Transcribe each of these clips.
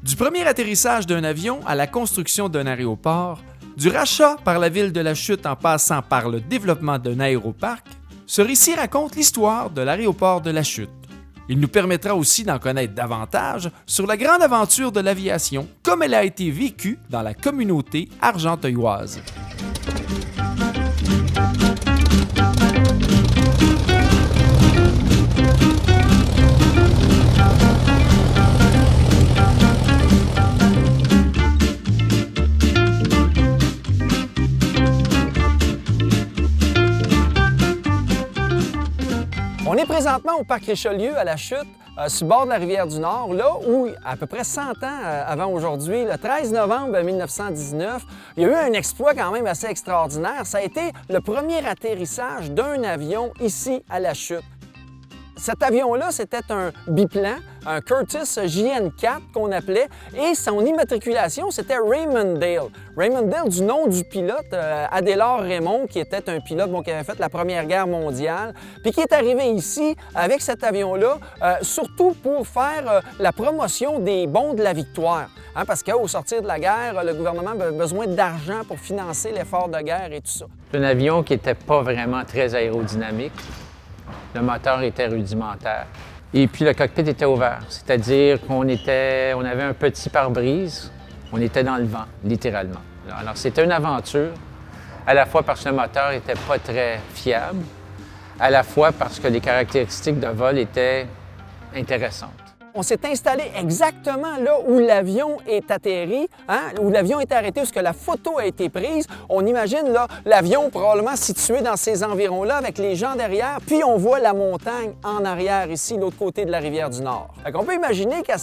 Du premier atterrissage d'un avion à la construction d'un aéroport, du rachat par la ville de La Chute en passant par le développement d'un aéroparc, ce récit raconte l'histoire de l'aéroport de La Chute. Il nous permettra aussi d'en connaître davantage sur la grande aventure de l'aviation comme elle a été vécue dans la communauté argenteuilloise. On est présentement au Parc Richelieu à La Chute, sur le bord de la rivière du Nord, là où, à peu près 100 ans avant aujourd'hui, le 13 novembre 1919, il y a eu un exploit quand même assez extraordinaire. Ça a été le premier atterrissage d'un avion ici à La Chute. Cet avion-là, c'était un biplan, un Curtiss JN4 qu'on appelait, et son immatriculation, c'était Raymond Dale. Raymond Dale, du nom du pilote, Adélard Raymond, qui était un pilote qui avait fait la Première Guerre mondiale, puis qui est arrivé ici avec cet avion-là, surtout pour faire la promotion des bons de la victoire. Hein, parce qu'au sortir de la guerre, le gouvernement avait besoin d'argent pour financer l'effort de guerre et tout ça. C'est un avion qui n'était pas vraiment très aérodynamique. Le moteur était rudimentaire. Et puis le cockpit était ouvert, c'est-à-dire qu'on avait un petit pare-brise, on était dans le vent, littéralement. Alors c'était une aventure, à la fois parce que le moteur n'était pas très fiable, à la fois parce que les caractéristiques de vol étaient intéressantes. On s'est installé exactement là où l'avion est atterri, hein, où l'avion est arrêté, où la photo a été prise. On imagine là l'avion probablement situé dans ces environs-là avec les gens derrière, puis on voit la montagne en arrière ici, l'autre côté de la rivière du Nord. On peut imaginer qu'à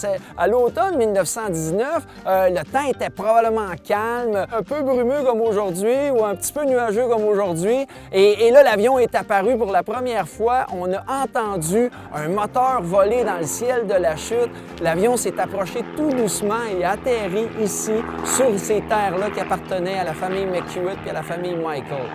l'automne 1919, le temps était probablement calme, un peu brumeux comme aujourd'hui ou un petit peu nuageux comme aujourd'hui. Et là, l'avion est apparu pour la première fois. On a entendu un moteur voler dans le ciel de la Chute. L'avion s'est approché tout doucement et a atterri ici, sur ces terres-là qui appartenaient à la famille McHewitt et à la famille Michael.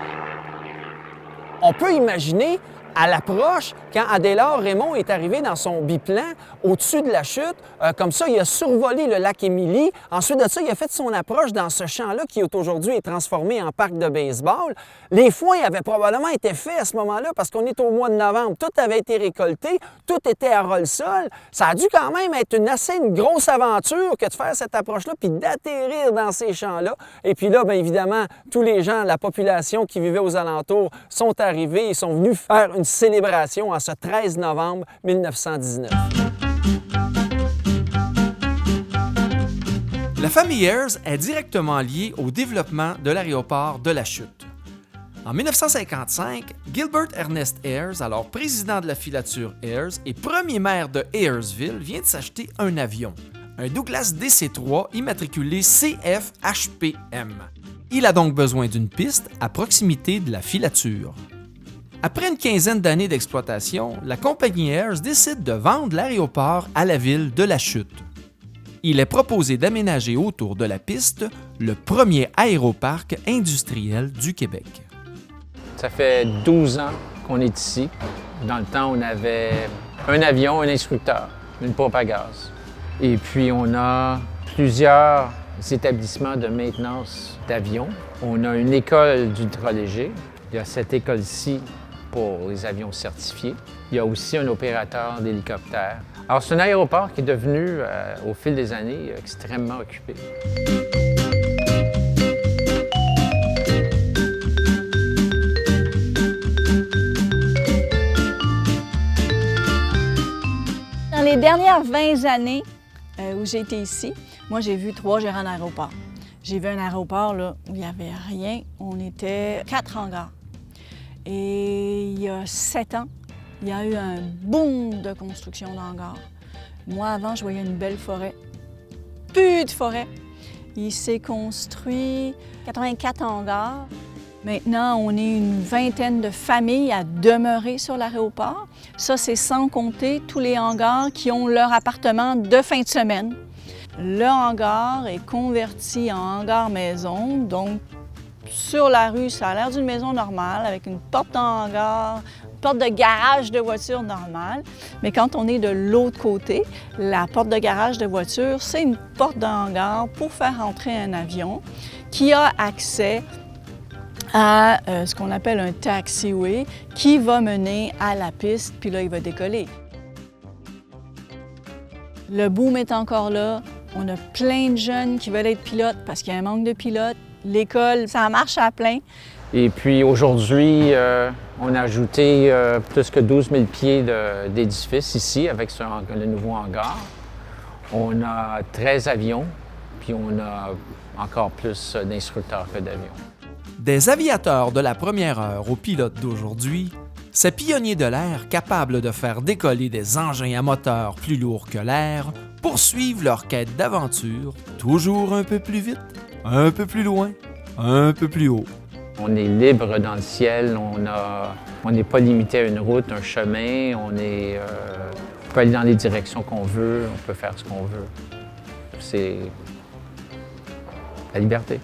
On peut imaginer, à l'approche, quand Adélard Raymond est arrivé dans son biplan au-dessus de la chute, comme ça, il a survolé le lac Émilie. Ensuite de ça, il a fait son approche dans ce champ-là qui aujourd'hui est transformé en parc de baseball. Les foins avaient probablement été faits à ce moment-là parce qu'on est au mois de novembre. Tout avait été récolté, tout était à ras-le-sol. Ça a dû quand même être une grosse aventure que de faire cette approche-là puis d'atterrir dans ces champs-là. Et puis là, bien évidemment, tous les gens, la population qui vivait aux alentours sont arrivés et sont venus faire une célébration en ce 13 novembre 1919. La famille Ayres est directement liée au développement de l'aéroport de La Chute. En 1955, Gilbert Ernest Ayres, alors président de la filature Ayres et premier maire de Ayersville, vient de s'acheter un avion, un Douglas DC-3 immatriculé CF-HPM. Il a donc besoin d'une piste à proximité de la filature. Après une quinzaine d'années d'exploitation, la compagnie Ayres décide de vendre l'aéroport à la ville de La Chute. Il est proposé d'aménager autour de la piste le premier aéroparc industriel du Québec. Ça fait 12 ans qu'on est ici. Dans le temps, on avait un avion, un instructeur, une pompe à gaz. Et puis, on a plusieurs établissements de maintenance d'avions. On a une école d'ultraléger. Il y a cette école-ci pour les avions certifiés. Il y a aussi un opérateur d'hélicoptère. Alors, c'est un aéroport qui est devenu, au fil des années, extrêmement occupé. Dans les dernières 20 années où j'ai été ici, moi, j'ai vu 3 gérants d'aéroport. J'ai vu un aéroport là, où il n'y avait rien. On était 4 hangars. Et il y a 7 ans, il y a eu un boom de construction d'hangars. Moi, avant, je voyais une belle forêt. Plus de forêt. Il s'est construit 84 hangars. Maintenant, on est une vingtaine de familles à demeurer sur l'aéroport. Ça, c'est sans compter tous les hangars qui ont leur appartement de fin de semaine. Le hangar est converti en hangar maison, donc sur la rue, ça a l'air d'une maison normale avec une porte en hangar, porte de garage de voiture normale. Mais quand on est de l'autre côté, la porte de garage de voiture, c'est une porte de hangar pour faire entrer un avion qui a accès à ce qu'on appelle un taxiway qui va mener à la piste, puis là, il va décoller. Le boom est encore là. On a plein de jeunes qui veulent être pilotes parce qu'il y a un manque de pilotes. L'école, ça marche à plein. Et puis aujourd'hui, on a ajouté plus que 12 000 pieds d'édifice ici avec le nouveau hangar. On a 13 avions, puis on a encore plus d'instructeurs que d'avions. Des aviateurs de la première heure aux pilotes d'aujourd'hui, ces pionniers de l'air capables de faire décoller des engins à moteur plus lourds que l'air poursuivent leur quête d'aventure toujours un peu plus vite, un peu plus loin, un peu plus haut. On est libre dans le ciel, on n'est pas limité à une route, un chemin, on peut aller dans les directions qu'on veut, on peut faire ce qu'on veut. C'est la liberté.